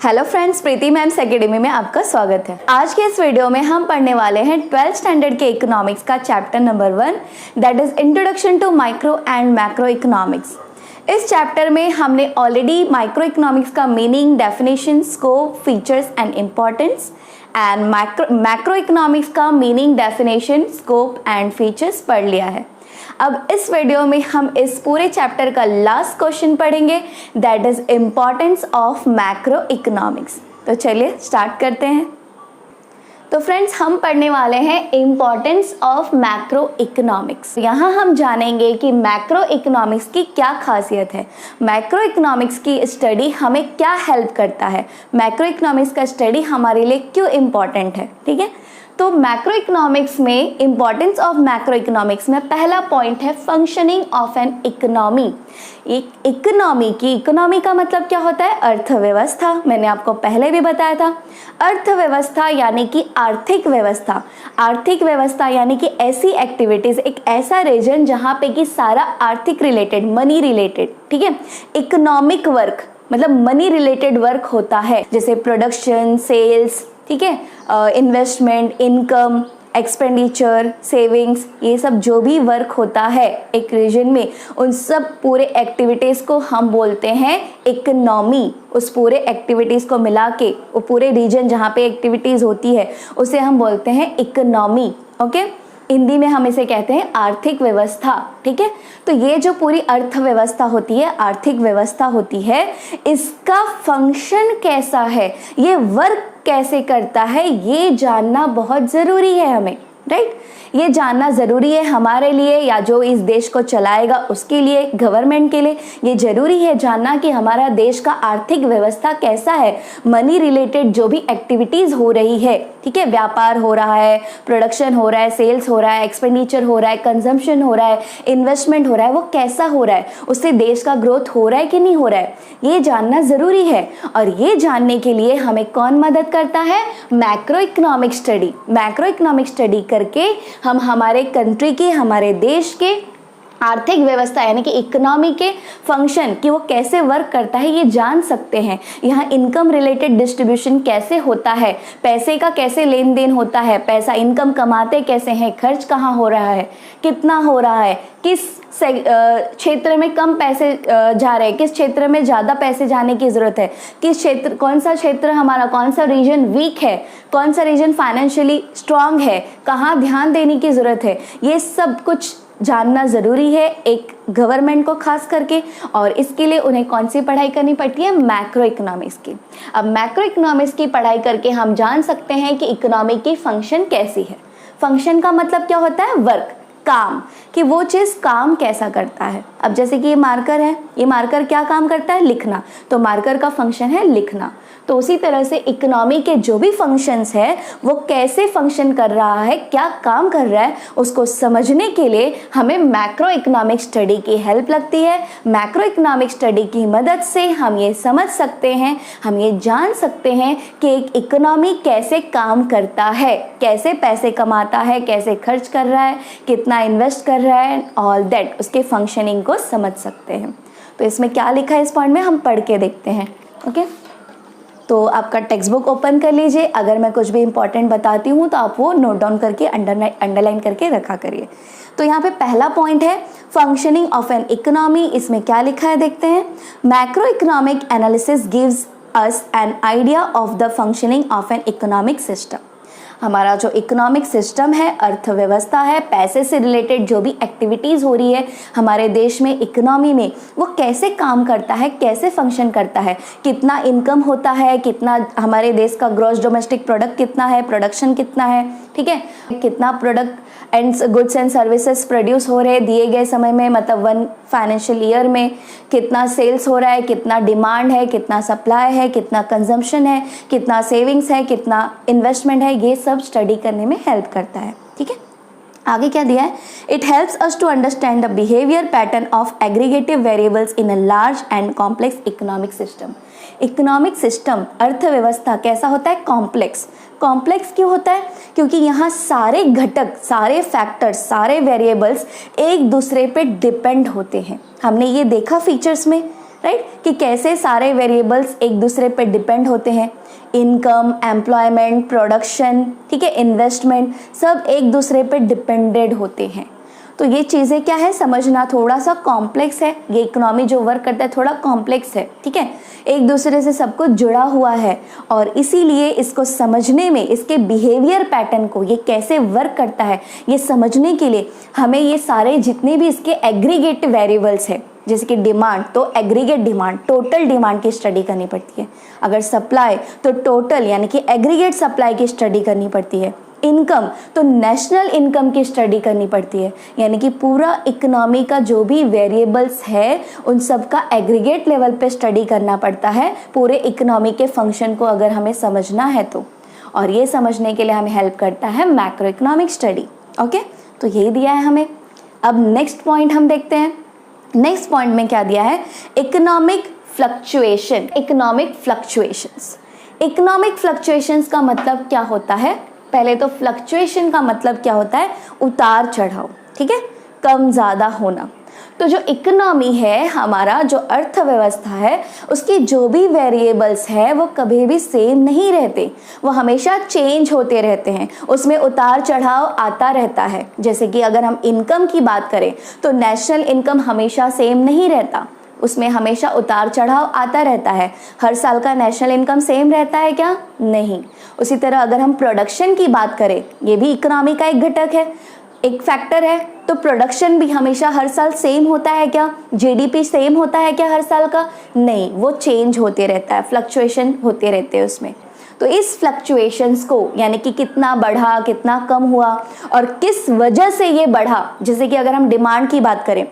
Hello friends, प्रीति ma'am's academy में आपका स्वागत है। आज के इस वीडियो में हम पढ़ने वाले हैं 12th स्टैंडर्ड के इकोनॉमिक्स का chapter number 1, that is introduction to micro and macro economics. इस चैप्टर में हमने ऑलरेडी माइक्रो इकोनॉमिक्स का meaning, definition, scope, features and importance and macro economics का meaning, definition, scope and features पढ़ लिया है। अब इस वीडियो में हम इस पूरे चैप्टर का लास्ट क्वेश्चन पढ़ेंगे, that is importance of macro economics. तो चलिए स्टार्ट करते हैं। तो फ्रेंड्स, हम पढ़ने वाले हैं इम्पोर्टेंस ऑफ मैक्रो इकोनॉमिक्स। यहाँ हम जानेंगे कि मैक्रो इकोनॉमिक्स की क्या खासियत है, मैक्रो इकोनॉमिक्स की स्टडी हमें क्या हेल्प करता है, मैक्रो इकोनॉमिक्स का स्टडी हमारे लिए क्यों इम्पॉर्टेंट है। ठीक है, तो मैक्रो इकोनॉमिक्स में इम्पॉर्टेंस ऑफ मैक्रो इकोनॉमिक्स में पहला पॉइंट है फंक्शनिंग ऑफ एन इकोनॉमी। एक इकोनॉमी का मतलब क्या होता है? अर्थव्यवस्था। मैंने आपको पहले भी बताया था, अर्थव्यवस्था यानी कि आर्थिक व्यवस्था। आर्थिक व्यवस्था यानी कि ऐसी एक्टिविटीज, एक ऐसा रीजन जहाँ पे कि सारा आर्थिक रिलेटेड, मनी रिलेटेड, ठीक है, इकोनॉमिक वर्क मतलब मनी रिलेटेड वर्क होता है, जैसे प्रोडक्शन, सेल्स, ठीक है, इन्वेस्टमेंट, इनकम, एक्सपेंडिचर, सेविंग्स, ये सब जो भी वर्क होता है एक रीजन में, उन सब पूरे एक्टिविटीज़ को हम बोलते हैं इकोनॉमी। उस पूरे एक्टिविटीज़ को मिला के वो पूरे रीजन जहाँ पे एक्टिविटीज़ होती है उसे हम बोलते हैं इकोनॉमी। ओके, हिंदी में हम इसे कहते हैं आर्थिक व्यवस्था। ठीक है, तो ये जो पूरी अर्थव्यवस्था होती है, आर्थिक व्यवस्था होती है, इसका फंक्शन कैसा है, ये वर्क कैसे करता है, ये जानना बहुत ज़रूरी है हमें। राइट, ये जानना ज़रूरी है हमारे लिए या जो इस देश को चलाएगा उसके लिए, गवर्नमेंट के लिए। ये ज़रूरी है जानना कि हमारा देश का आर्थिक व्यवस्था कैसा है, मनी रिलेटेड जो भी एक्टिविटीज़ हो रही है, ठीक है, व्यापार हो रहा है, प्रोडक्शन हो रहा है, सेल्स हो रहा है, एक्सपेंडिचर हो रहा है, कंजम्पशन हो रहा है, इन्वेस्टमेंट हो रहा है, वो कैसा हो रहा है, उससे देश का ग्रोथ हो रहा है कि नहीं हो रहा है, ये जानना ज़रूरी है। और ये जानने के लिए हमें कौन मदद करता है? Macro economic study. Macro economic study करके हम हमारे कंट्री के, हमारे देश के आर्थिक व्यवस्था यानी कि इकोनॉमी के फंक्शन कि वो कैसे वर्क करता है ये जान सकते हैं। यहाँ इनकम रिलेटेड डिस्ट्रीब्यूशन कैसे होता है, पैसे का कैसे लेन देन होता है, पैसा इनकम कमाते कैसे हैं, खर्च कहाँ हो रहा है, कितना हो रहा है, किस क्षेत्र में कम पैसे जा रहे हैं, किस क्षेत्र में ज़्यादा पैसे जाने की ज़रूरत है, किस क्षेत्र, कौन सा क्षेत्र हमारा, कौन सा रीजन वीक है, कौन सा रीजन फाइनेंशियली स्ट्रांग है, कहाँ ध्यान देने की ज़रूरत है, ये सब कुछ जानना ज़रूरी है एक गवर्नमेंट को खास करके। और इसके लिए उन्हें कौन सी पढ़ाई करनी पड़ती है? मैक्रो इकोनॉमिक्स की। अब मैक्रो इकोनॉमिक्स की पढ़ाई करके हम जान सकते हैं कि इकोनॉमी की फंक्शन कैसी है। फंक्शन का मतलब क्या होता है? वर्क, काम, कि वो चीज़ काम कैसा करता है। अब जैसे कि ये मार्कर है, ये मार्कर क्या काम करता है? लिखना। तो मार्कर का फंक्शन है लिखना। तो उसी तरह से इकोनॉमी के जो भी फंक्शंस है वो कैसे फंक्शन कर रहा है, क्या काम कर रहा है, उसको समझने के लिए हमें मैक्रो इकोनॉमिक स्टडी की हेल्प लगती है। मैक्रो इकोनॉमिक स्टडी की मदद से हम ये समझ सकते हैं, हम ये जान सकते हैं कि एक इकोनॉमी कैसे काम करता है, कैसे पैसे कमाता है, कैसे खर्च कर रहा है, कितना इन्वेस्ट कर रहा है, ऑल दैट, उसके फंक्शनिंग को समझ सकते हैं। तो इसमें क्या लिखा है इस पॉइंट में हम पढ़ के देखते हैं। ओके, तो आपका टेक्स्ट बुक ओपन कर लीजिए। अगर मैं कुछ भी इंपॉर्टेंट बताती हूँ तो आप वो नोट डाउन करके अंडरलाइन करके रखा करिए। तो यहाँ पे पहला पॉइंट है फंक्शनिंग ऑफ एन इकोनॉमी। इसमें क्या लिखा है देखते हैं। Macro economic analysis gives us an idea of the functioning of an economic system. हमारा जो इकोनॉमिक सिस्टम है, अर्थव्यवस्था है, पैसे से रिलेटेड जो भी एक्टिविटीज़ हो रही है हमारे देश में, इकोनॉमी में, वो कैसे काम करता है, कैसे फंक्शन करता है, कितना इनकम होता है, कितना हमारे देश का ग्रॉस डोमेस्टिक प्रोडक्ट कितना है, प्रोडक्शन कितना है, ठीक है, कितना product and goods and services produce हो रहे हैं दिए गए समय में, मतलब 1 फाइनेंशियल ईयर में, कितना सेल्स हो रहा है, कितना डिमांड है, कितना सप्लाई है, कितना कंजम्पशन है, कितना सेविंग्स है, कितना इन्वेस्टमेंट है, ये सब स्टडी करने में हेल्प करता है। ठीक है, आगे क्या दिया है? It helps us to understand the behaviour pattern of aggregative variables in a large and complex economic system. Economic system, अर्थव्यवस्था कैसा होता है? कॉम्प्लेक्स। कॉम्प्लेक्स क्यों होता है? क्योंकि यहाँ सारे घटक, सारे फैक्टर्स, सारे वेरिएबल्स एक दूसरे पे डिपेंड होते हैं। हमने ये देखा फीचर्स में, राइट, कि कैसे सारे वेरिएबल्स एक दूसरे पे डिपेंड होते हैं। इनकम, एम्प्लॉयमेंट, प्रोडक्शन, ठीक है, इन्वेस्टमेंट, सब एक दूसरे पे डिपेंडेड होते हैं। तो ये चीज़ें क्या है, समझना थोड़ा सा कॉम्प्लेक्स है। ये इकोनॉमी जो वर्क करता है थोड़ा कॉम्प्लेक्स है, ठीक है, एक दूसरे से सब कुछ जुड़ा हुआ है, और इसीलिए इसको समझने में, इसके बिहेवियर पैटर्न को, ये कैसे वर्क करता है, ये समझने के लिए हमें ये सारे जितने भी इसके एग्रीगेट वेरिएबल्स है, जैसे कि डिमांड, तो एग्रीगेट डिमांड, टोटल डिमांड की स्टडी करनी पड़ती है। अगर सप्लाई, तो टोटल यानी कि एग्रीगेट सप्लाई की स्टडी करनी पड़ती है। इनकम, तो नेशनल इनकम की स्टडी करनी पड़ती है, यानी कि पूरा इकोनॉमी का जो भी वेरिएबल्स है उन सब का एग्रीगेट लेवल पे स्टडी करना पड़ता है पूरे इकोनॉमी के फंक्शन को अगर हमें समझना है तो। और ये समझने के लिए हमें हेल्प करता है मैक्रो इकोनॉमिक स्टडी। ओके, तो यही दिया है हमें। अब नेक्स्ट पॉइंट हम देखते हैं। नेक्स्ट पॉइंट में क्या दिया है, economic fluctuation. Economic fluctuations, economic fluctuations का मतलब क्या होता है? पहले तो फ्लक्चुएशन का मतलब क्या होता है, उतार चढ़ाव, ठीक है, कम ज़्यादा होना। तो जो इकोनॉमी है हमारा, जो अर्थव्यवस्था है, उसकी जो भी वेरिएबल्स है वो कभी भी सेम नहीं रहते, वो हमेशा चेंज होते रहते हैं, उसमें उतार चढ़ाव आता रहता है। जैसे कि अगर हम इनकम की बात करें तो नेशनल इनकम हमेशा सेम नहीं रहता, उसमें हमेशा उतार चढ़ाव आता रहता है। हर साल का नेशनल इनकम सेम रहता है क्या? नहीं। उसी तरह अगर हम प्रोडक्शन की बात करें, ये भी इकोनॉमी का एक घटक है, एक फैक्टर है, तो प्रोडक्शन भी हमेशा हर साल सेम होता है क्या? जीडीपी सेम होता है क्या हर साल का? नहीं, वो चेंज होते रहता है, फ्लक्चुएशन होते रहते हैं उसमें। तो इस फ्लक्चुएशंस को, यानी कि कितना बढ़ा, कितना कम हुआ और किस वजह से ये बढ़ा, जैसे कि अगर हम डिमांड की बात करें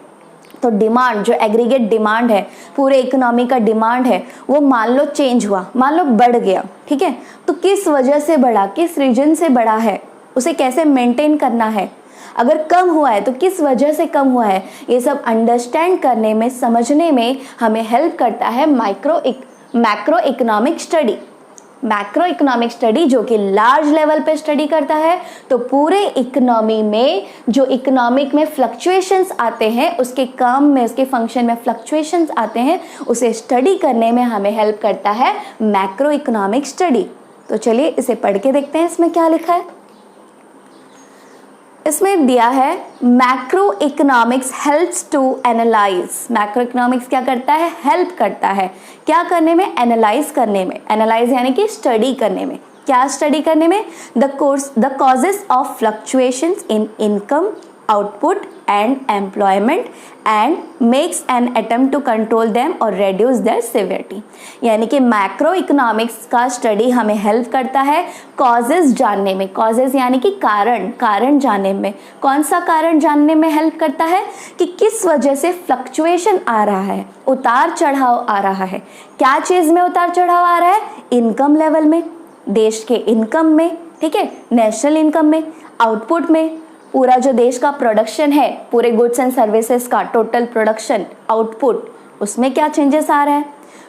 तो डिमांड, जो एग्रीगेट डिमांड है, पूरे इकोनॉमी का डिमांड है, वो मान लो चेंज हुआ, मान लो बढ़ गया, ठीक है, तो किस वजह से बढ़ा, किस रीजन से बढ़ा है, उसे कैसे मेंटेन करना है। अगर कम हुआ है तो किस वजह से कम हुआ है, ये सब अंडरस्टैंड करने में, समझने में हमें हेल्प करता है macro economic study. Macro economic study जो कि लार्ज लेवल पे स्टडी करता है, तो पूरे इकोनॉमी में जो इकोनॉमिक में फ्लक्चुएशंस आते हैं, उसके काम में, उसके फंक्शन में फ्लक्चुएशंस आते हैं, उसे स्टडी करने में हमें हेल्प करता है मैक्रो इकोनॉमिक स्टडी। तो चलिए इसे पढ़ के देखते हैं इसमें क्या लिखा है। इसमें दिया है macro economics helps to analyse. Macro economics क्या करता है? हेल्प करता है क्या करने में? एनालाइज करने में। एनालाइज यानी कि स्टडी करने में। क्या स्टडी करने में? The causes of fluctuations in income, output and employment and makes an attempt to control them और रेड्यूस देयर सिवियरिटी। यानी कि मैक्रो इकोनॉमिक्स का स्टडी हमें हेल्प करता है कॉजेस जानने में। कॉजेस यानी कि कारण जानने में। कौन सा कारण जानने में हेल्प करता है? कि किस वजह से फ्लक्चुएशन आ रहा है, उतार चढ़ाव आ रहा है। क्या चीज़ में उतार चढ़ाव आ रहा है? इनकम लेवल में, देश के इनकम में, ठीक है, नेशनल इनकम में, आउटपुट में, पूरा जो देश का प्रोडक्शन है, पूरे गुड्स एंड सर्विसेज का टोटल प्रोडक्शन, आउटपुट, उसमें क्या चेंजेस आ रहा है?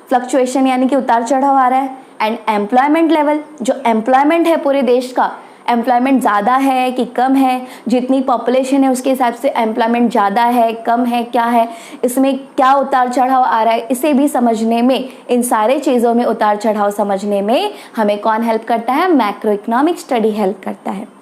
फ्लक्चुएशन यानी कि उतार चढ़ाव आ रहा है। एंड एम्प्लॉयमेंट लेवल, जो एम्प्लॉयमेंट है पूरे देश का, एम्प्लॉयमेंट ज़्यादा है कि कम है, जितनी पॉपुलेशन है उसके हिसाब से एम्प्लॉयमेंट ज़्यादा है, कम है, क्या है, इसमें क्या उतार चढ़ाव आ रहा है, इसे भी समझने में, इन सारे चीज़ों में उतार चढ़ाव समझने में हमें कौन हेल्प करता है? मैक्रो इकोनॉमिक स्टडी हेल्प करता है।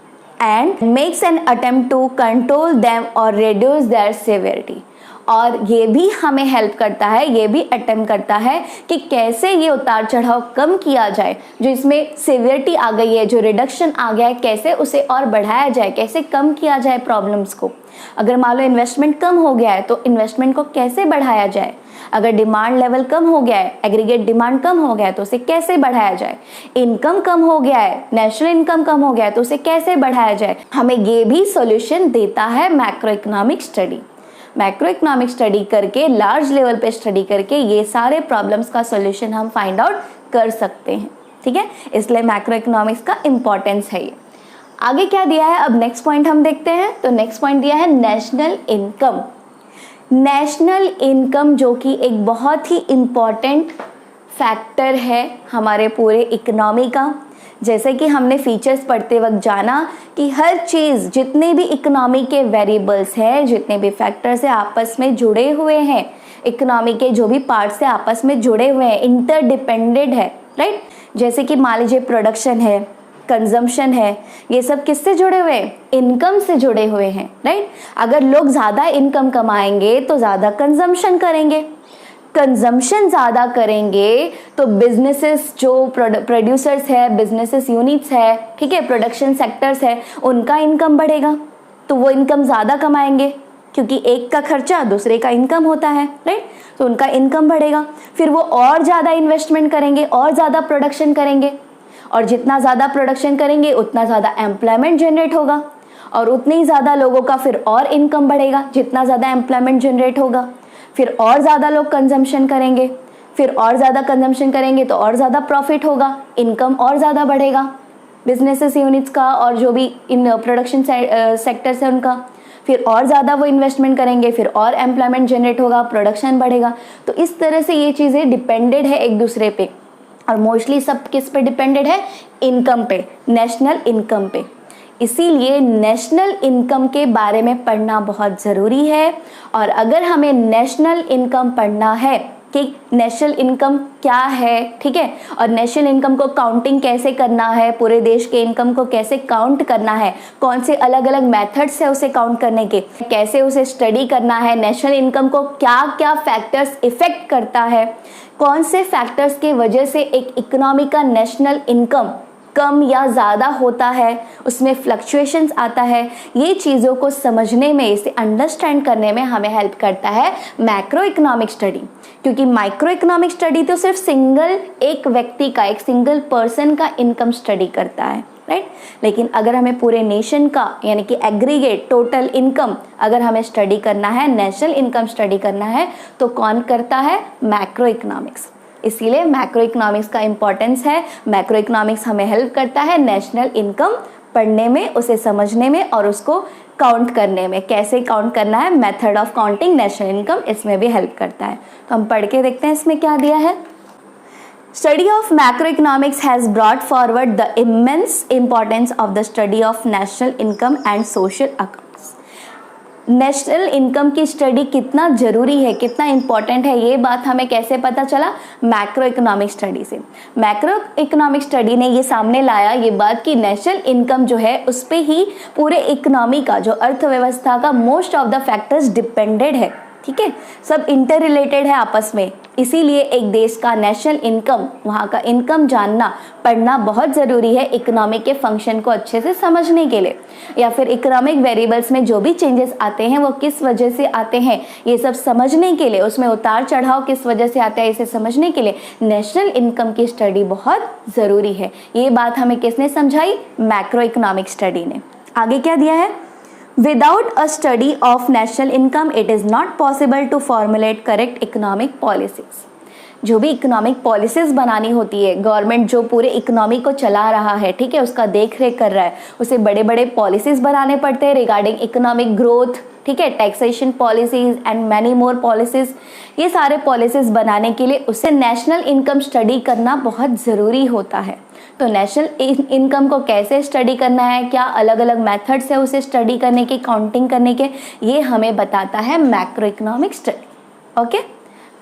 And makes an attempt to control them और रिड्यूस देयर सेवेरिटी। और ये भी हमें हेल्प करता है, ये भी अटेम्प्ट करता है कि कैसे ये उतार चढ़ाव कम किया जाए, जो इसमें सेवियरिटी आ गई है, जो रिडक्शन आ गया है, कैसे उसे और बढ़ाया जाए, कैसे कम किया जाए प्रॉब्लम्स को। अगर मान लो इन्वेस्टमेंट कम हो गया है तो इन्वेस्टमेंट को कैसे बढ़ाया जाए। अगर डिमांड लेवल कम हो गया है, एग्रीगेट डिमांड कम हो गया है, तो उसे कैसे बढ़ाया जाए। इनकम कम हो गया है, नेशनल इनकम कम हो गया है, तो उसे कैसे बढ़ाया जाए। हमें ये भी सॉल्यूशन देता है macro economic study. Macro economic study करके, लार्ज लेवल पे स्टडी करके ये सारे प्रॉब्लम्स का सॉल्यूशन हम फाइंड आउट कर सकते हैं, ठीक है। इसलिए मैक्रो इकोनॉमिक्स का इंपॉर्टेंस है ये। आगे क्या दिया है, अब नेक्स्ट पॉइंट हम देखते हैं। तो नेक्स्ट पॉइंट दिया है नेशनल इनकम। नेशनल इनकम जो कि एक बहुत ही इम्पॉर्टेंट फैक्टर है हमारे पूरे इकोनॉमी का। जैसे कि हमने फीचर्स पढ़ते वक्त जाना कि हर चीज़, जितने भी इकोनॉमी के वेरिएबल्स हैं, जितने भी फैक्टर्स हैं, आपस में जुड़े हुए हैं। इकोनॉमी के जो भी पार्ट्स है आपस में जुड़े हुए हैं, इंटरडिपेंडेंट है, राइट। जैसे कि मान लीजिए प्रोडक्शन है, कंजम्पशन है, ये सब किससे जुड़े हुए हैं? इनकम से जुड़े हुए हैं, राइट। अगर लोग ज़्यादा इनकम कमाएंगे तो ज़्यादा कंजम्पशन करेंगे, कंजम्पशन ज़्यादा करेंगे तो बिजनेसेस जो प्रोड्यूसर्स है, बिजनेसेस यूनिट्स है, ठीक है, प्रोडक्शन सेक्टर्स है, उनका इनकम बढ़ेगा, तो वो इनकम ज़्यादा कमाएंगे क्योंकि एक का खर्चा दूसरे का इनकम होता है, राइट। तो उनका इनकम बढ़ेगा, फिर वो और ज़्यादा इन्वेस्टमेंट करेंगे और ज़्यादा प्रोडक्शन करेंगे, और जितना ज़्यादा प्रोडक्शन करेंगे उतना ज़्यादा एम्प्लॉयमेंट जनरेट होगा, और उतने ही ज़्यादा लोगों का फिर और इनकम बढ़ेगा जितना ज़्यादा एम्प्लॉयमेंट जनरेट होगा, फिर और ज़्यादा लोग कंजम्पशन करेंगे, फिर और ज़्यादा कंजम्पशन करेंगे तो और ज़्यादा प्रॉफिट होगा, इनकम और ज़्यादा बढ़ेगा बिजनेसेस यूनिट्स का और जो भी इन प्रोडक्शन सेक्टर्स है उनका, फिर और ज़्यादा वो इन्वेस्टमेंट करेंगे, फिर और एम्प्लॉयमेंट जनरेट होगा, प्रोडक्शन बढ़ेगा। तो इस तरह से ये चीज़ें डिपेंडेड है एक दूसरे पे, और मोस्टली सब किस पे डिपेंडेड है? इनकम पे, नेशनल इनकम पे। इसीलिए नेशनल इनकम के बारे में पढ़ना बहुत ज़रूरी है। और अगर हमें नेशनल इनकम पढ़ना है कि नेशनल इनकम क्या है, ठीक है, और नेशनल इनकम को काउंटिंग कैसे करना है, पूरे देश के इनकम को कैसे काउंट करना है, कौन से अलग अलग मेथड्स है उसे काउंट करने के, कैसे उसे स्टडी करना है, नेशनल इनकम को क्या क्या फैक्टर्स इफेक्ट करता है, कौन से फैक्टर्स के वजह से एक इकोनॉमी का नेशनल इनकम कम या ज़्यादा होता है, उसमें फ्लक्चुएशंस आता है, ये चीज़ों को समझने में, इसे अंडरस्टैंड करने में हमें हेल्प करता है मैक्रो इकोनॉमिक स्टडी। क्योंकि माइक्रो इकोनॉमिक स्टडी तो सिर्फ सिंगल एक व्यक्ति का, एक सिंगल पर्सन का इनकम स्टडी करता है, राइट। लेकिन अगर हमें पूरे नेशन का यानी कि एग्रीगेट टोटल इनकम अगर हमें स्टडी करना है, नेशनल इनकम स्टडी करना है, तो कौन करता है? Macro economics. इसीलिए मैक्रो इकोनॉमिक्स का इंपॉर्टेंस है। मैक्रो इकोनॉमिक्स हमें हेल्प करता है नेशनल इनकम पढ़ने में, उसे समझने में और उसको काउंट करने में, कैसे काउंट करना है, method of counting national income, इसमें भी हेल्प करता है। तो हम पढ़ के देखते हैं इसमें क्या दिया है। Study of macroeconomics has brought forward the immense importance of the study of national income and social accounts. National income की स्टडी कितना ज़रूरी है, कितना इम्पॉर्टेंट है, ये बात हमें कैसे पता चला? मैक्रो इकोनॉमिक स्टडी से। मैक्रो इकोनॉमिक स्टडी ने ये सामने लाया ये बात कि नेशनल इनकम जो है उस पे ही पूरे इकोनॉमी का, जो अर्थव्यवस्था का most of the factors depended है, ठीक है, सब इंटर रिलेटेड है आपस में। इसीलिए एक देश का नेशनल इनकम, वहाँ का इनकम जानना, पढ़ना बहुत ज़रूरी है इकोनॉमिक के फंक्शन को अच्छे से समझने के लिए, या फिर इकोनॉमिक वेरिएबल्स में जो भी चेंजेस आते हैं वो किस वजह से आते हैं ये सब समझने के लिए, उसमें उतार चढ़ाव किस वजह से आता है इसे समझने के लिए नेशनल इनकम की स्टडी बहुत ज़रूरी है। ये बात हमें किसने समझाई? मैक्रो इकोनॉमिक स्टडी ने। आगे क्या दिया है? Without a study of national income, it is not possible to formulate correct economic policies. जो भी इकोनॉमिक पॉलिसीज बनानी होती है, गवर्नमेंट जो पूरे इकोनॉमी को चला रहा है, ठीक है, उसका देख रेख कर रहा है, उसे बड़े बड़े पॉलिसीज बनाने पड़ते हैं रिगार्डिंग इकोनॉमिक ग्रोथ, ठीक है, taxation policies and many more policies. ये सारे पॉलिसीज बनाने के लिए उसे नेशनल इनकम स्टडी करना बहुत ज़रूरी होता है। तो नेशनल इनकम को कैसे स्टडी करना है, क्या अलग अलग मेथड्स है उसे स्टडी करने के, काउंटिंग करने के, ये हमें बताता है मैक्रो इकोनॉमिक स्टडी। ओके,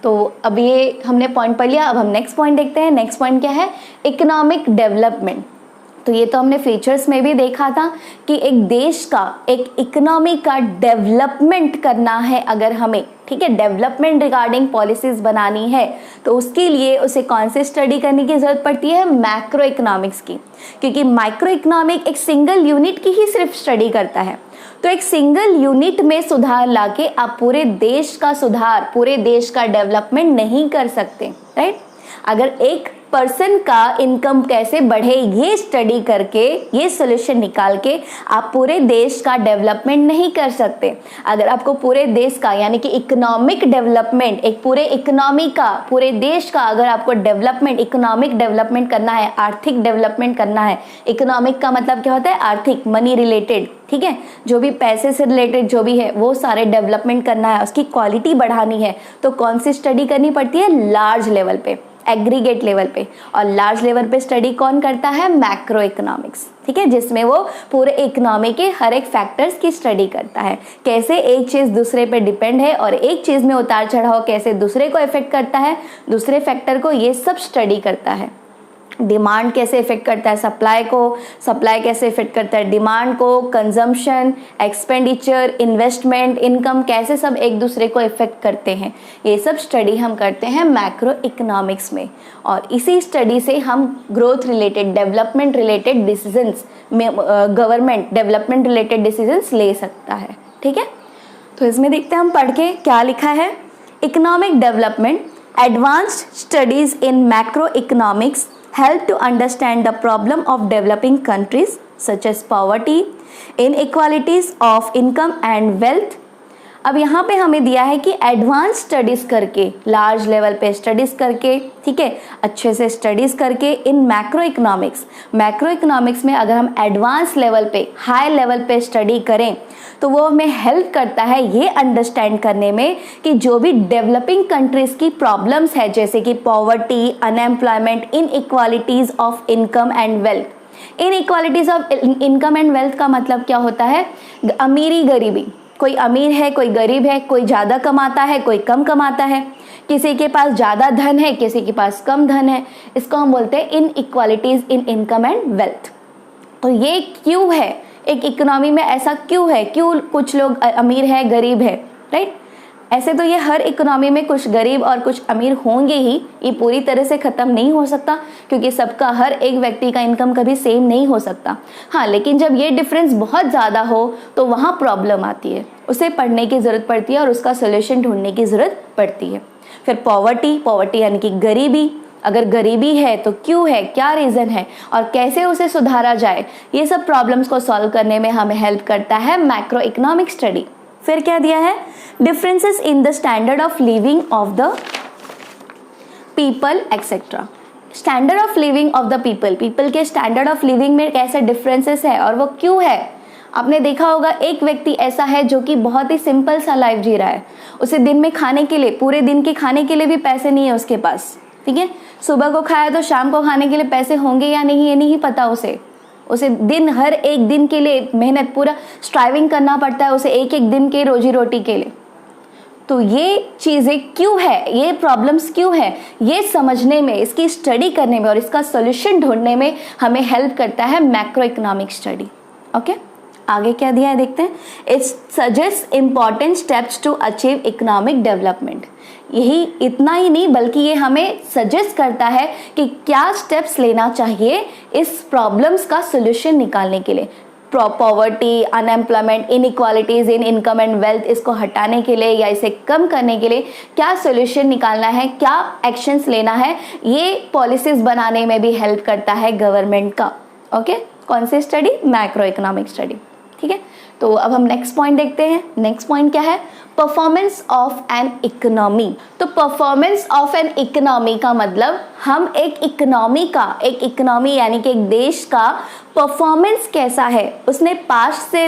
तो अब ये हमने पॉइंट पढ़ लिया। अब हम नेक्स्ट पॉइंट देखते हैं। नेक्स्ट पॉइंट क्या है? Economic development. तो ये तो हमने फीचर्स में भी देखा था कि एक देश का, एक इकोनॉमी का डेवलपमेंट करना है अगर हमें, ठीक है, डेवलपमेंट रिगार्डिंग पॉलिसीज बनानी है तो उसके लिए उसे कौन से स्टडी करने की ज़रूरत पड़ती है? मैक्रो इकोनॉमिक्स की, क्योंकि माइक्रो इकोनॉमिक एक सिंगल यूनिट की ही सिर्फ स्टडी करता है। तो एक सिंगल यूनिट में सुधार लाके आप पूरे देश का सुधार, पूरे देश का डेवलपमेंट नहीं कर सकते, राइट। अगर एक पर्सन का इनकम कैसे बढ़े ये स्टडी करके, ये सोल्यूशन निकाल के आप पूरे देश का डेवलपमेंट नहीं कर सकते। अगर आपको पूरे देश का यानी कि इकोनॉमिक डेवलपमेंट, एक पूरे इकोनॉमी का, पूरे देश का अगर आपको डेवलपमेंट, इकोनॉमिक डेवलपमेंट करना है, आर्थिक डेवलपमेंट करना है, इकोनॉमिक का मतलब क्या होता है? आर्थिक, मनी रिलेटेड, ठीक है, जो भी पैसे से रिलेटेड जो भी है वो सारे डेवलपमेंट करना है, उसकी क्वालिटी बढ़ानी है, तो कौन सी स्टडी करनी पड़ती है? लार्ज लेवल पे, एग्रीगेट लेवल पे, और लार्ज लेवल पे स्टडी कौन करता है? मैक्रो इकोनॉमिक्स, ठीक है, जिसमें वो पूरे इकोनॉमी के हर एक फैक्टर्स की स्टडी करता है, कैसे एक चीज़ दूसरे पे डिपेंड है और एक चीज़ में उतार चढ़ाव कैसे दूसरे को इफेक्ट करता है, दूसरे फैक्टर को, ये सब स्टडी करता है। डिमांड कैसे इफेक्ट करता है सप्लाई को, सप्लाई कैसे इफेक्ट करता है डिमांड को, कंजम्पशन, एक्सपेंडिचर, इन्वेस्टमेंट, इनकम कैसे सब एक दूसरे को इफेक्ट करते हैं, ये सब स्टडी हम करते हैं मैक्रो इकोनॉमिक्स में। और इसी स्टडी से हम growth related, development related decisions में गवर्नमेंट डेवलपमेंट रिलेटेड डिसीजंस ले सकता है, ठीक है। तो इसमें देखते हैं हम पढ़ के क्या लिखा है। Economic development, advanced studies in macro economics help to understand the problem of developing countries such as poverty, inequalities of income and wealth। अब यहाँ पे हमें दिया है कि एडवांस स्टडीज़ करके, लार्ज लेवल पे स्टडीज़ करके, ठीक है, अच्छे से स्टडीज़ करके इन मैक्रो इकोनॉमिक्स में अगर हम एडवांस लेवल पे, हाई लेवल पे स्टडी करें तो वो हमें हेल्प करता है ये अंडरस्टैंड करने में कि जो भी डेवलपिंग कंट्रीज़ की प्रॉब्लम्स है, जैसे कि poverty, unemployment, inequalities of income and wealth. Inequalities of income and wealth का मतलब क्या होता है? अमीरी गरीबी, कोई अमीर है, कोई गरीब है, कोई ज़्यादा कमाता है, कोई कम कमाता है, किसी के पास ज़्यादा धन है, किसी के पास कम धन है, इसको हम बोलते हैं inequalities in income and wealth. तो ये क्यों है, एक इकोनॉमी में ऐसा क्यों है, क्यों कुछ लोग अमीर है, गरीब है, राइट? ऐसे तो ये हर इकोनॉमी में कुछ गरीब और कुछ अमीर होंगे ही, ये पूरी तरह से ख़त्म नहीं हो सकता क्योंकि सबका, हर एक व्यक्ति का इनकम कभी सेम नहीं हो सकता। हाँ, लेकिन जब ये डिफरेंस बहुत ज़्यादा हो तो वहाँ प्रॉब्लम आती है, उसे पढ़ने की ज़रूरत पड़ती है और उसका सोल्यूशन ढूंढने की ज़रूरत पड़ती है। फिर पॉवर्टी यानी कि गरीबी, अगर गरीबी है तो क्यों है, क्या रीज़न है और कैसे उसे सुधारा जाए, ये सब प्रॉब्लम्स को सॉल्व करने में हमें हेल्प करता है मैक्रो इकोनॉमिक स्टडी। फिर क्या दिया है? Differences in the standard of living of the people etcetera. Standard of living of the people के स्टैंडर्ड ऑफ लिविंग में कैसे डिफरेंसेस है और वो क्यों है। आपने देखा होगा एक व्यक्ति ऐसा है जो कि बहुत ही सिंपल सा लाइफ जी रहा है, उसे दिन में खाने के लिए, पूरे दिन के खाने के लिए भी पैसे नहीं है उसके पास, ठीक है, सुबह को खाया तो शाम को खाने के लिए पैसे होंगे या नहीं ये नहीं पता उसे दिन, हर एक दिन के लिए मेहनत, पूरा स्ट्राइविंग करना पड़ता है उसे एक एक दिन के रोजी रोटी के लिए। तो ये चीज़ें क्यों है, ये प्रॉब्लम्स क्यों है, ये समझने में, इसकी स्टडी करने में और इसका सोल्यूशन ढूंढने में हमें हेल्प करता है मैक्रो इकोनॉमिक स्टडी। ओके, आगे क्या दिया है देखते हैं। It suggest important steps to achieve economic development. यही इतना ही नहीं बल्कि ये हमें सजेस्ट करता है कि क्या स्टेप्स लेना चाहिए इस प्रॉब्लम्स का सोल्यूशन निकालने के लिए। Poverty, unemployment, inequalities in income and wealth, इसको हटाने के लिए या इसे कम करने के लिए क्या सोल्यूशन निकालना है, क्या एक्शंस लेना है, ये पॉलिसीज बनाने में भी हेल्प करता है गवर्नमेंट का। ओके, कौन सी स्टडी? मैक्रो इकोनॉमिक स्टडी, ठीक है। तो अब हम नेक्स्ट पॉइंट देखते हैं। नेक्स्ट पॉइंट क्या है? Performance of an economy. तो परफॉर्मेंस ऑफ एन इकोनॉमी का मतलब हम एक इकोनॉमी यानी कि एक देश का परफॉर्मेंस कैसा है, उसने पास्ट से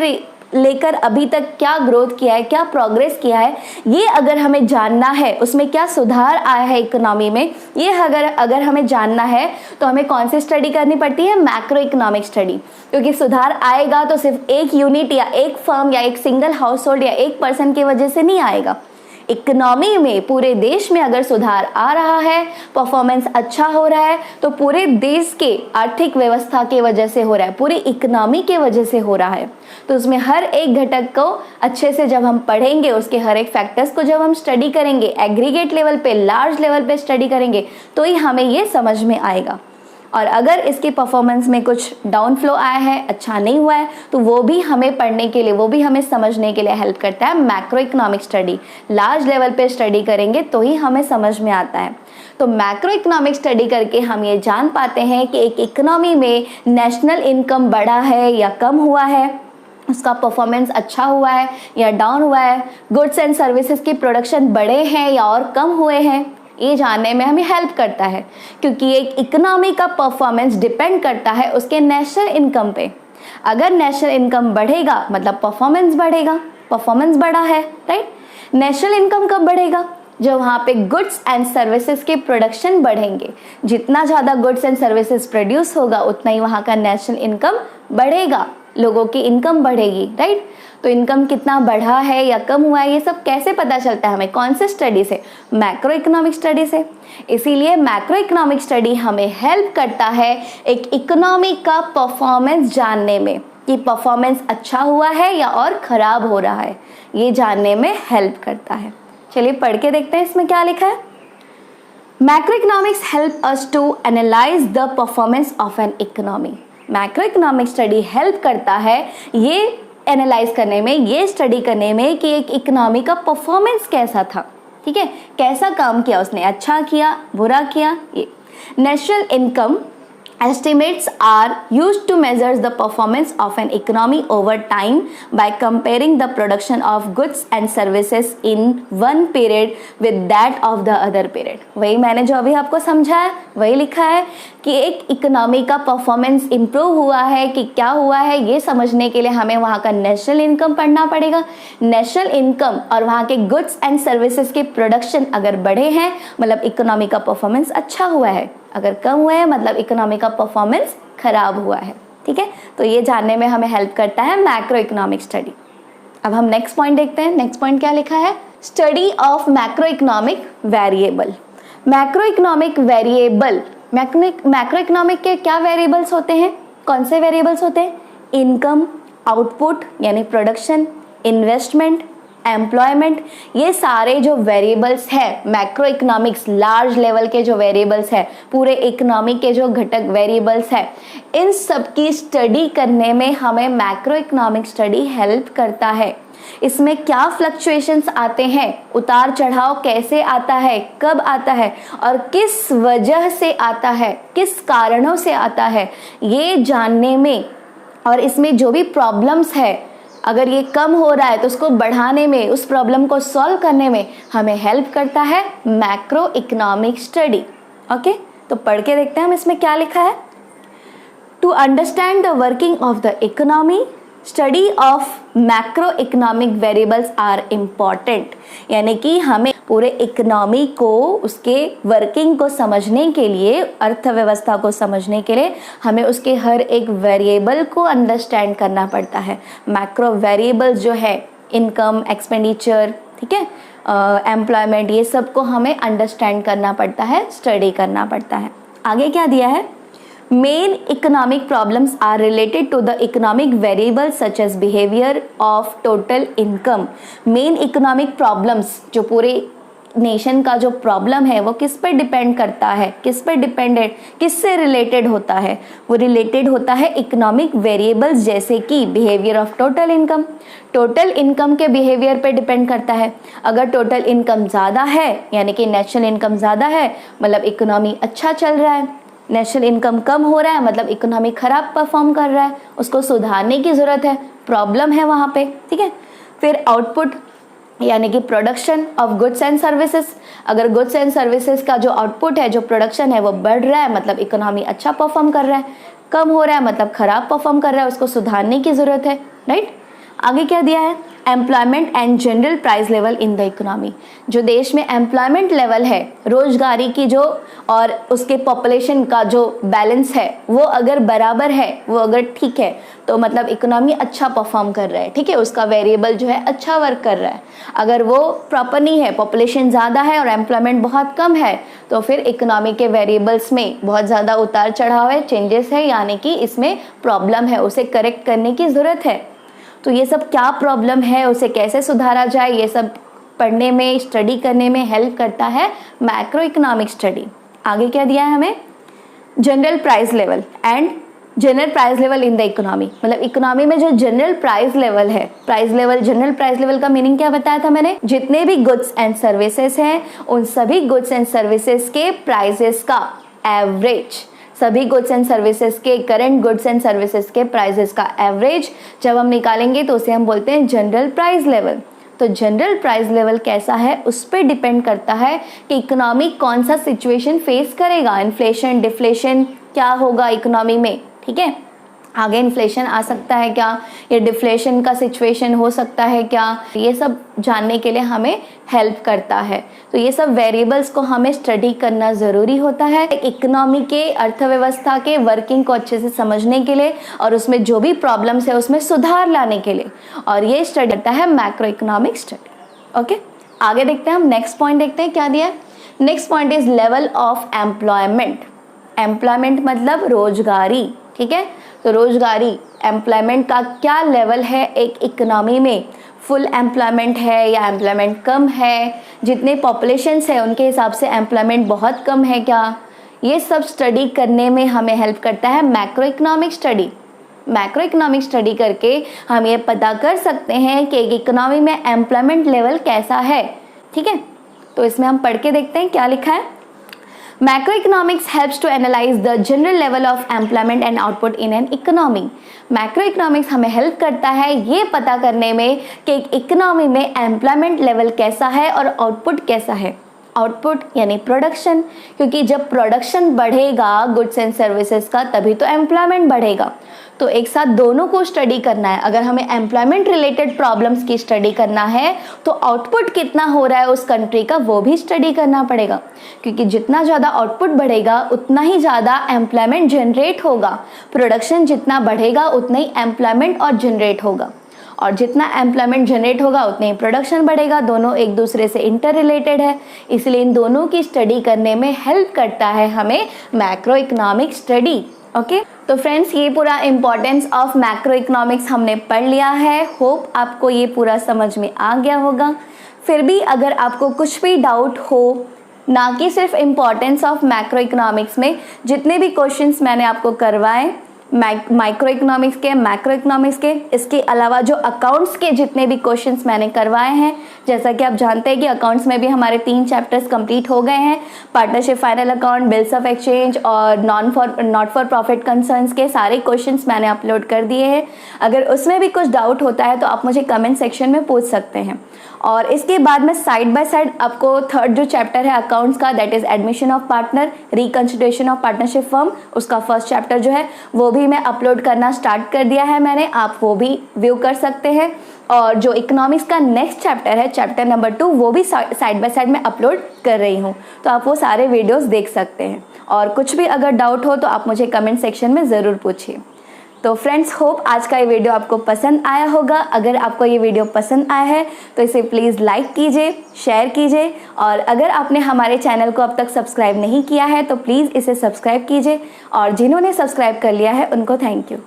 लेकर अभी तक क्या ग्रोथ किया है, क्या प्रोग्रेस किया है, ये अगर हमें जानना है, उसमें क्या सुधार आया है इकोनॉमी में, ये अगर हमें जानना है तो हमें कौन सी स्टडी करनी पड़ती है? Macro economic study. क्योंकि सुधार आएगा तो सिर्फ एक यूनिट या एक फर्म या एक सिंगल हाउस होल्ड या एक पर्सन की वजह से नहीं आएगा। इकोनॉमी में, पूरे देश में अगर सुधार आ रहा है, परफॉर्मेंस अच्छा हो रहा है, तो पूरे देश के आर्थिक व्यवस्था की वजह से हो रहा है, पूरी इकोनॉमी के वजह से हो रहा है। तो उसमें हर एक घटक को अच्छे से जब हम पढ़ेंगे, उसके हर एक फैक्टर्स को जब हम स्टडी करेंगे, एग्रीगेट लेवल पे, लार्ज लेवल पे स्टडी करेंगे, तो ही हमें ये समझ में आएगा। और अगर इसके परफॉर्मेंस में कुछ डाउन फ्लो आया है, अच्छा नहीं हुआ है, तो वो भी हमें पढ़ने के लिए, वो भी हमें समझने के लिए हेल्प करता है macro economic study. Large level पे स्टडी करेंगे तो ही हमें समझ में आता है। तो मैक्रो इकोनॉमिक स्टडी करके हम ये जान पाते हैं कि एक इकोनॉमी में नेशनल इनकम बढ़ा है या कम हुआ है, उसका परफॉर्मेंस अच्छा हुआ है या डाउन हुआ है, गुड्स एंड सर्विसेज की प्रोडक्शन बढ़े हैं या और कम हुए हैं, ये जानने में हमें हेल्प करता है। क्योंकि एक इकोनॉमी का परफॉर्मेंस डिपेंड करता है उसके नेशनल इनकम पे। अगर नेशनल इनकम बढ़ेगा मतलब परफॉर्मेंस बढ़ेगा, परफॉर्मेंस बढ़ा है, राइट। नेशनल इनकम कब बढ़ेगा? जो वहाँ पे गुड्स एंड सर्विसेज के प्रोडक्शन बढ़ेंगे। जितना ज़्यादा गुड्स एंड सर्विसेज प्रोड्यूस होगा उतना ही वहाँ का नेशनल इनकम बढ़ेगा, लोगों की इनकम बढ़ेगी, राइट। तो इनकम कितना बढ़ा है या कम हुआ है ये सब कैसे पता चलता है हमें, कौन से स्टडी से, मैक्रो इकोनॉमिक स्टडी से। इसीलिए मैक्रो इकोनॉमिक स्टडी हमें हेल्प करता है एक इकोनॉमी का परफॉर्मेंस जानने में, कि परफॉर्मेंस अच्छा हुआ है या और ख़राब हो रहा है, ये जानने में हेल्प करता है। चलिए पढ़ के देखते हैं इसमें क्या लिखा है। Macro economics help us to analyse the performance of an economy. Macro economic study help करता है ये एनालाइज करने में, ये स्टडी करने में कि एक इकोनॉमी का परफॉर्मेंस कैसा था, ठीक है, कैसा काम किया उसने, अच्छा किया, बुरा किया। ये national income estimates are used to measure the performance of an economy over time by comparing the production of goods and services in one period with that of the other period। वही मैंने जो अभी आपको समझाया वही लिखा है कि एक इकोनॉमी का परफॉर्मेंस इम्प्रूव हुआ है कि क्या हुआ है, ये समझने के लिए हमें वहाँ का नेशनल इनकम पढ़ना पड़ेगा। नेशनल इनकम और वहाँ के गुड्स एंड सर्विसेज के प्रोडक्शन अगर बढ़े हैं मतलब इकोनॉमी का परफॉर्मेंस अच्छा हुआ है, अगर कम हुआ है मतलब इकोनॉमी का परफॉर्मेंस खराब हुआ है, ठीक है। तो ये जानने में हमें हेल्प करता है मैक्रो इकोनॉमिक स्टडी। अब हम नेक्स्ट पॉइंट देखते हैं। नेक्स्ट पॉइंट क्या लिखा है, study of macro economic variable. Macro economic variable, macro economic के क्या वेरिएबल्स होते हैं, कौन से वेरिएबल्स होते हैं, इनकम, आउटपुट यानी प्रोडक्शन, इन्वेस्टमेंट, एम्प्लॉयमेंट, ये सारे जो वेरिएबल्स हैं मैक्रो इकोनॉमिक्स लार्ज लेवल के जो वेरिएबल्स हैं, पूरे इकोनॉमी के जो घटक वेरिएबल्स हैं, इन सब की स्टडी करने में हमें मैक्रो इकोनॉमिक स्टडी हेल्प करता है। इसमें क्या फ्लक्चुएशंस आते हैं, उतार चढ़ाव कैसे आता है, कब आता है और किस वजह से आता है, किस कारणों से आता है, ये जानने में और इसमें जो भी प्रॉब्लम्स है अगर ये कम हो रहा है तो उसको बढ़ाने में, उस प्रॉब्लम को सॉल्व करने में हमें हेल्प करता है मैक्रो इकोनॉमिक स्टडी। ओके, तो पढ़ के देखते हैं हम इसमें क्या लिखा है। To understand the working of the economy, study of macro economic variables are important. यानी कि हमें पूरे इकोनॉमी को, उसके वर्किंग को समझने के लिए, अर्थव्यवस्था को समझने के लिए हमें उसके हर एक वेरिएबल को अंडरस्टैंड करना पड़ता है। मैक्रो वेरिएबल्स जो है इनकम, एक्सपेंडिचर, ठीक है, एम्प्लॉयमेंट, ये सब को हमें अंडरस्टैंड करना पड़ता है, स्टडी करना पड़ता है। आगे क्या दिया है, Main economic problems are related to the economic variables such as behavior of total income। Main economic problems जो पूरे नेशन का जो प्रॉब्लम है वो किस पर डिपेंड करता है, किस पर डिपेंडेड, किससे रिलेटेड होता है, वो रिलेटेड होता है इकोनॉमिक वेरिएबल्स जैसे कि behaviour of total income. Total income के बिहेवियर पे डिपेंड करता है। अगर टोटल इनकम ज़्यादा है यानी कि नेशनल इनकम ज़्यादा है मतलब इकोनॉमी अच्छा चल रहा है, नेशनल इनकम कम हो रहा है मतलब इकोनॉमी खराब परफॉर्म कर रहा है, उसको सुधारने की ज़रूरत है, प्रॉब्लम है वहाँ पे, ठीक है। फिर आउटपुट यानी कि production of goods and services. अगर गुड्स एंड सर्विसेज का जो आउटपुट है, जो प्रोडक्शन है वो बढ़ रहा है मतलब इकोनॉमी अच्छा परफॉर्म कर रहा है, कम हो रहा है मतलब खराब परफॉर्म कर रहा है, उसको सुधारने की ज़रूरत है, राइट। आगे क्या दिया है, employment and general price level in the economy. जो देश में एम्प्लॉयमेंट लेवल है, रोजगारी की जो और उसके पॉपुलेशन का जो बैलेंस है वो अगर बराबर है, वो अगर ठीक है तो मतलब इकोनॉमी अच्छा परफॉर्म कर रहा है, ठीक है, उसका वेरिएबल जो है अच्छा वर्क कर रहा है। अगर वो प्रॉपर नहीं है, पॉपुलेशन ज़्यादा है और एम्प्लॉयमेंट बहुत कम है तो फिर इकोनॉमी के वेरिएबल्स में बहुत ज़्यादा उतार चढ़ाव है, चेंजेस है, यानी कि इसमें प्रॉब्लम है, उसे करेक्ट करने की ज़रूरत है। तो ये सब क्या प्रॉब्लम है, उसे कैसे सुधारा जाए, ये सब पढ़ने में, स्टडी करने में हेल्प करता है मैक्रो इकोनॉमिक स्टडी। आगे क्या दिया है हमें, general price level and general price level in the economy. मतलब इकोनॉमी में जो जनरल प्राइस लेवल है, price level, general price level का मीनिंग क्या बताया था मैंने, जितने भी गुड्स एंड सर्विसेज हैं उन सभी गुड्स एंड सर्विसेज के प्राइसेस का एवरेज, सभी गुड्स एंड सर्विसेज के, करंट गुड्स एंड सर्विसेज के प्राइसेस का एवरेज जब हम निकालेंगे तो उसे हम बोलते हैं जनरल प्राइस लेवल। तो जनरल प्राइस लेवल कैसा है उस पर डिपेंड करता है कि इकोनॉमी कौन सा सिचुएशन फेस करेगा, इन्फ्लेशन, डिफ्लेशन क्या होगा इकोनॉमी में, ठीक है। आगे इन्फ्लेशन आ सकता है क्या, ये डिफ्लेशन का सिचुएशन हो सकता है क्या, ये सब जानने के लिए हमें हेल्प करता है। तो ये सब वेरिएबल्स को हमें स्टडी करना ज़रूरी होता है इकोनॉमी के, अर्थव्यवस्था के वर्किंग को अच्छे से समझने के लिए और उसमें जो भी प्रॉब्लम्स है उसमें सुधार लाने के लिए, और ये स्टडी करता है मैक्रो इकोनॉमिक स्टडी। ओके, आगे देखते हैं हम, नेक्स्ट पॉइंट देखते हैं क्या दिया है। Next point is level of employment. Employment मतलब रोजगारी, ठीक है। तो रोजगारी, एम्प्लॉयमेंट का क्या लेवल है एक इकोनॉमी में, फुल एम्प्लॉयमेंट है या एम्प्लॉयमेंट कम है, जितने पॉपुलेशंस है उनके हिसाब से एम्प्लॉयमेंट बहुत कम है क्या, ये सब स्टडी करने में हमें हेल्प करता है macro economic study. Macro economic study करके हम ये पता कर सकते हैं कि एक इकोनॉमी में एम्प्लॉयमेंट लेवल कैसा है, ठीक है। तो इसमें हम पढ़ के देखते हैं क्या लिखा है। Macroeconomics helps to analyze the general level of employment and output in an economy. Macroeconomics हमें हेल्प करता है ये पता करने में कि एक इकोनॉमी में एम्प्लॉयमेंट लेवल कैसा है और आउटपुट कैसा है। आउटपुट यानी प्रोडक्शन, क्योंकि जब प्रोडक्शन बढ़ेगा गुड्स एंड सर्विसेज का तभी तो एम्प्लॉयमेंट बढ़ेगा। तो एक साथ दोनों को स्टडी करना है। अगर हमें एम्प्लॉयमेंट रिलेटेड प्रॉब्लम्स की स्टडी करना है तो आउटपुट कितना हो रहा है उस कंट्री का वो भी स्टडी करना पड़ेगा, क्योंकि जितना ज़्यादा आउटपुट बढ़ेगा उतना ही ज़्यादा एम्प्लॉयमेंट जनरेट होगा। प्रोडक्शन जितना बढ़ेगा उतना ही एम्प्लॉयमेंट और जनरेट होगा, और जितना एम्प्लॉयमेंट जनरेट होगा उतने ही प्रोडक्शन बढ़ेगा। दोनों एक दूसरे से इंटर रिलेटेड है, इसलिए इन दोनों की स्टडी करने में हेल्प करता है हमें मैक्रो इकोनॉमिक स्टडी। ओके, तो फ्रेंड्स ये पूरा इंपॉर्टेंस ऑफ मैक्रो इकोनॉमिक्स हमने पढ़ लिया है। होप आपको ये पूरा समझ में आ गया होगा। फिर भी अगर आपको कुछ भी डाउट हो, ना कि सिर्फ इम्पॉर्टेंस ऑफ मैक्रो इकोनॉमिक्स में, जितने भी क्वेश्चंस मैंने आपको करवाए माइक्रो इकोनॉमिक्स के, मैक्रो इकोनॉमिक्स के, इसके अलावा जो अकाउंट्स के जितने भी क्वेश्चंस मैंने करवाए हैं, जैसा कि आप जानते हैं कि अकाउंट्स में भी हमारे 3 चैप्टर्स कंप्लीट हो गए हैं। Partnership final account, bills of exchange और नॉट फॉर प्रॉफिट कंसर्न्स के सारे क्वेश्चंस मैंने अपलोड कर दिए हैं। अगर उसमें भी कुछ डाउट होता है तो आप मुझे कमेंट सेक्शन में पूछ सकते हैं। और इसके बाद में साइड बाय साइड आपको थर्ड जो चैप्टर है अकाउंट्स का, that is admission of partner, reconsideration of partnership firm, उसका फर्स्ट चैप्टर जो है वो भी मैं अपलोड करना स्टार्ट कर दिया है मैंने, आप वो भी व्यू कर सकते हैं। और जो इकोनॉमिक्स का नेक्स्ट चैप्टर है, चैप्टर नंबर 2, वो भी साइड बाय साइड में अपलोड कर रही हूँ, तो आप वो सारे वीडियोस देख सकते हैं। और कुछ भी अगर डाउट हो तो आप मुझे कमेंट सेक्शन में ज़रूर पूछिए। तो फ्रेंड्स, होप आज का ये वीडियो आपको पसंद आया होगा। अगर आपको ये वीडियो पसंद आया है तो इसे प्लीज़ लाइक कीजिए, शेयर कीजिए, और अगर आपने हमारे चैनल को अब तक सब्सक्राइब नहीं किया है तो प्लीज़ इसे सब्सक्राइब कीजिए, और जिन्होंने सब्सक्राइब कर लिया है उनको थैंक यू।